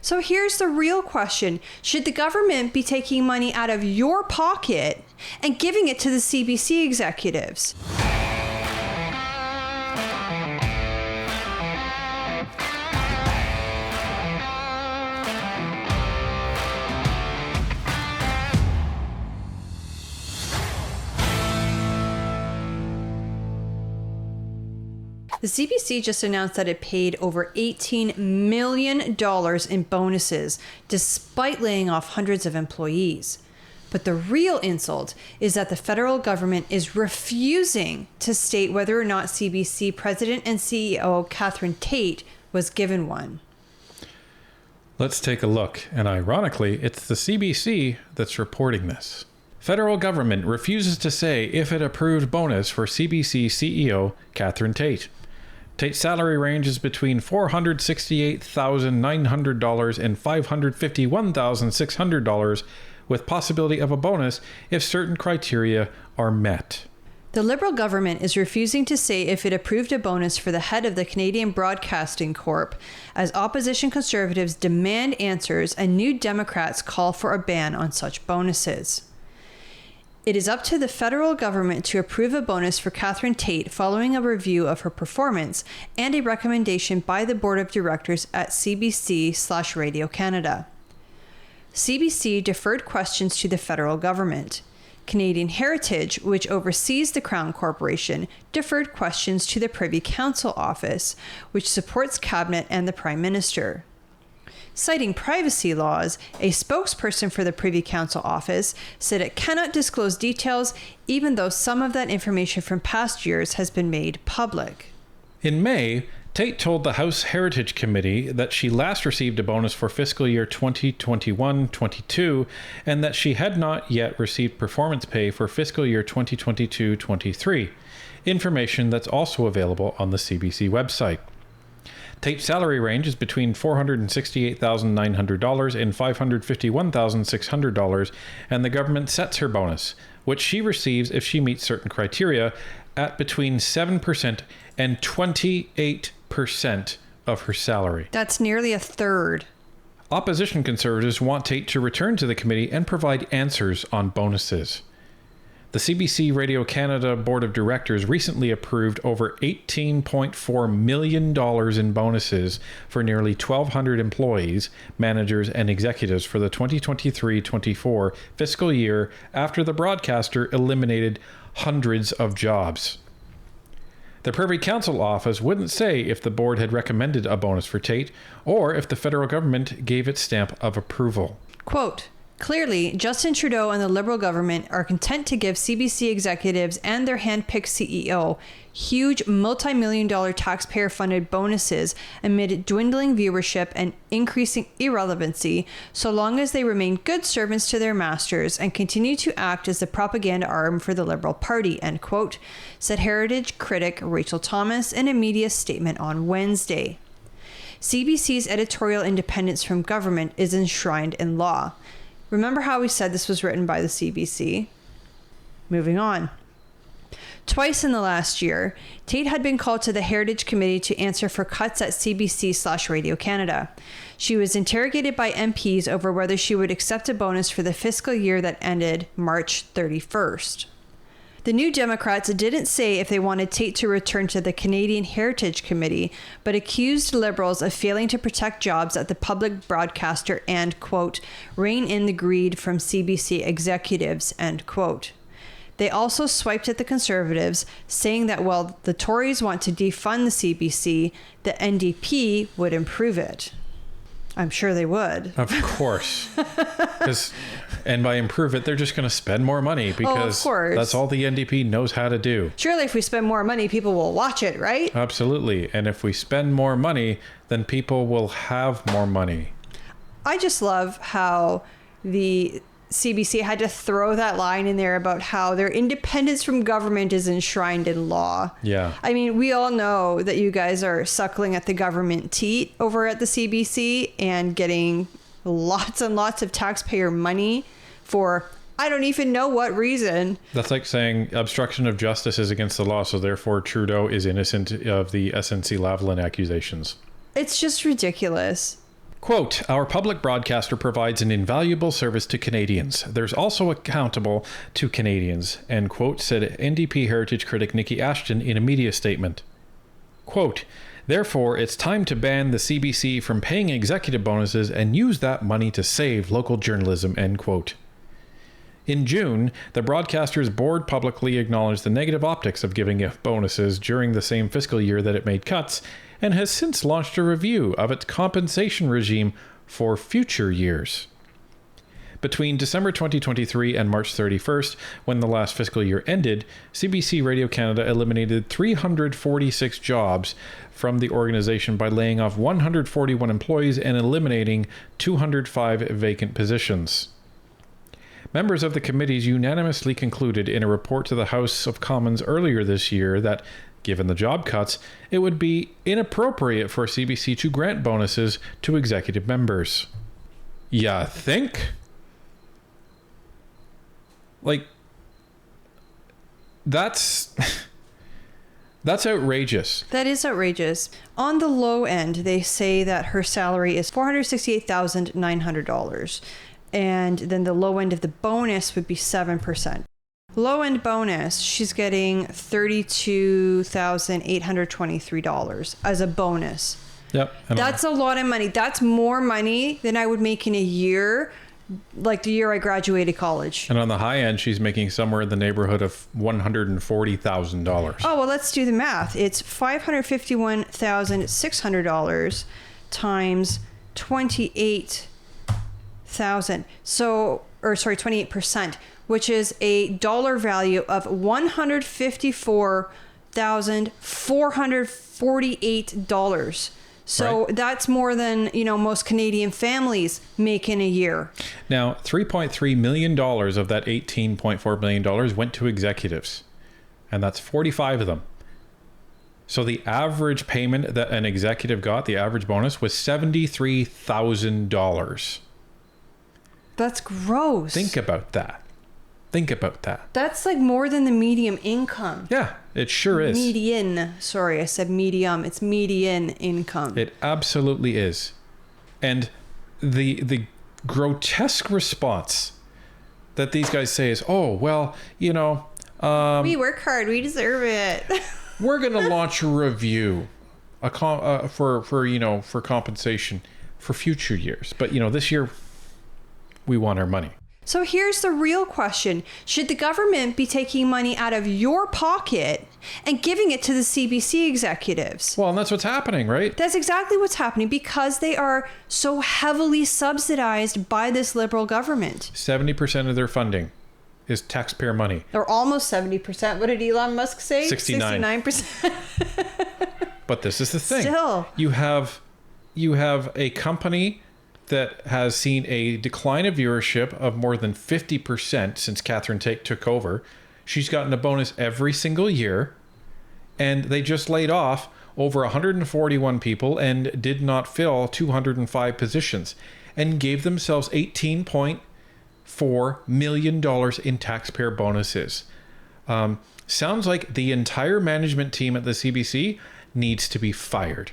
So here's the real question. Should the government be taking money out of your pocket and giving it to the CBC executives? The CBC just announced that it paid over $18 million in bonuses, despite laying off hundreds of employees. But the real insult is that the federal government is refusing to state whether or not CBC President and CEO Catherine Tate was given one. Let's take a look. And ironically, it's the CBC that's reporting this. Federal government refuses to say if it approved bonus for CBC CEO Catherine Tate. Tate's salary range is between $468,900 and $551,600, with possibility of a bonus if certain criteria are met. The Liberal government is refusing to say if it approved a bonus for the head of the Canadian Broadcasting Corp, as opposition Conservatives demand answers and New Democrats call for a ban on such bonuses. It is up to the federal government to approve a bonus for Catherine Tate following a review of her performance and a recommendation by the board of directors at CBC/Radio Canada. CBC deferred questions to the federal government. Canadian Heritage, which oversees the Crown Corporation, deferred questions to the Privy Council Office, which supports Cabinet and the Prime Minister. Citing privacy laws, a spokesperson for the Privy Council Office said it cannot disclose details, even though some of that information from past years has been made public. In May, Tate told the House Heritage Committee that she last received a bonus for fiscal year 2021-22 and that she had not yet received performance pay for fiscal year 2022-23, information that's also available on the CBC website. Tate's salary range is between $468,900 and $551,600, and the government sets her bonus, which she receives if she meets certain criteria, at between 7% and 28% of her salary. That's nearly a third. Opposition Conservatives want Tate to return to the committee and provide answers on bonuses. The CBC Radio Canada Board of Directors recently approved over $18.4 million in bonuses for nearly 1,200 employees, managers, and executives for the 2023-24 fiscal year after the broadcaster eliminated hundreds of jobs. The Privy Council Office wouldn't say if the board had recommended a bonus for Tate or if the federal government gave its stamp of approval. Quote, "Clearly, Justin Trudeau and the Liberal government are content to give CBC executives and their hand-picked CEO huge multi-million-dollar taxpayer-funded bonuses amid dwindling viewership and increasing irrelevancy, so long as they remain good servants to their masters and continue to act as the propaganda arm for the Liberal Party," end quote, said Heritage critic Rachel Thomas in a media statement on Wednesday. CBC's editorial independence from government is enshrined in law. Remember how we said this was written by the CBC? Moving on. Twice in the last year, Tate had been called to the Heritage Committee to answer for cuts at CBC/Radio Canada. She was interrogated by MPs over whether she would accept a bonus for the fiscal year that ended March 31st. The New Democrats didn't say if they wanted Tate to return to the Canadian Heritage Committee, but accused Liberals of failing to protect jobs at the public broadcaster and, quote, rein in the greed from CBC executives, end quote. They also swiped at the Conservatives, saying that while the Tories want to defund the CBC, the NDP would improve it. I'm sure they would. Of course. And by improve it, they're just going to spend more money because that's all the NDP knows how to do. Surely if we spend more money, people will watch it, right? Absolutely. And if we spend more money, then people will have more money. I just love how the CBC had to throw that line in there about how their independence from government is enshrined in law. Yeah. I mean, we all know that you guys are suckling at the government teat over at the CBC and getting lots and lots of taxpayer money for I don't even know what reason. That's like saying obstruction of justice is against the law, so therefore Trudeau is innocent of the SNC-Lavalin accusations. It's just ridiculous. Quote, our public broadcaster provides an invaluable service to Canadians. There's also accountable to Canadians, end quote, said NDP heritage critic Nikki Ashton in a media statement. Quote, therefore, it's time to ban the CBC from paying executive bonuses and use that money to save local journalism, end quote. In June, the broadcaster's board publicly acknowledged the negative optics of giving bonuses during the same fiscal year that it made cuts, and has since launched a review of its compensation regime for future years. Between December 2023 and March 31st, when the last fiscal year ended, CBC Radio Canada eliminated 346 jobs from the organization by laying off 141 employees and eliminating 205 vacant positions. Members of the committees unanimously concluded in a report to the House of Commons earlier this year that, given the job cuts, it would be inappropriate for CBC to grant bonuses to executive members. Ya think? Like, that's outrageous. That is outrageous. On the low end, they say that her salary is $468,900. And then the low end of the bonus would be 7%. Low end bonus, she's getting $32,823 as a bonus. Yep. That's a lot of money. That's more money than I would make in a year, like the year I graduated college. And on the high end, she's making somewhere in the neighborhood of $140,000. Oh, well, let's do the math. It's $551,600 times 28,000. So, or sorry, 28%, which is a dollar value of $154,448. So right. That's more than, most Canadian families make in a year. Now, $3.3 million of that $18.4 million went to executives, and that's 45 of them. So the average payment that an executive got, the average bonus, was $73,000. That's gross. Think about that. That's like more than the median income. Yeah, it sure is. Median. Sorry, I said medium. It's median income. It absolutely is. And the grotesque response that these guys say is, oh, well, we work hard. We deserve it. We're going to launch a review for compensation for future years. But, this year, we want our money. So here's the real question. Should the government be taking money out of your pocket and giving it to the CBC executives? Well, and that's what's happening, right? That's exactly what's happening because they are so heavily subsidized by this Liberal government. 70% of their funding is taxpayer money. Or almost 70%. What did Elon Musk say? 69%. But this is the thing. Still. You have a company that has seen a decline of viewership of more than 50% since Catherine took over. She's gotten a bonus every single year, and they just laid off over 141 people and did not fill 205 positions and gave themselves $18.4 million in taxpayer bonuses. Sounds like the entire management team at the CBC needs to be fired.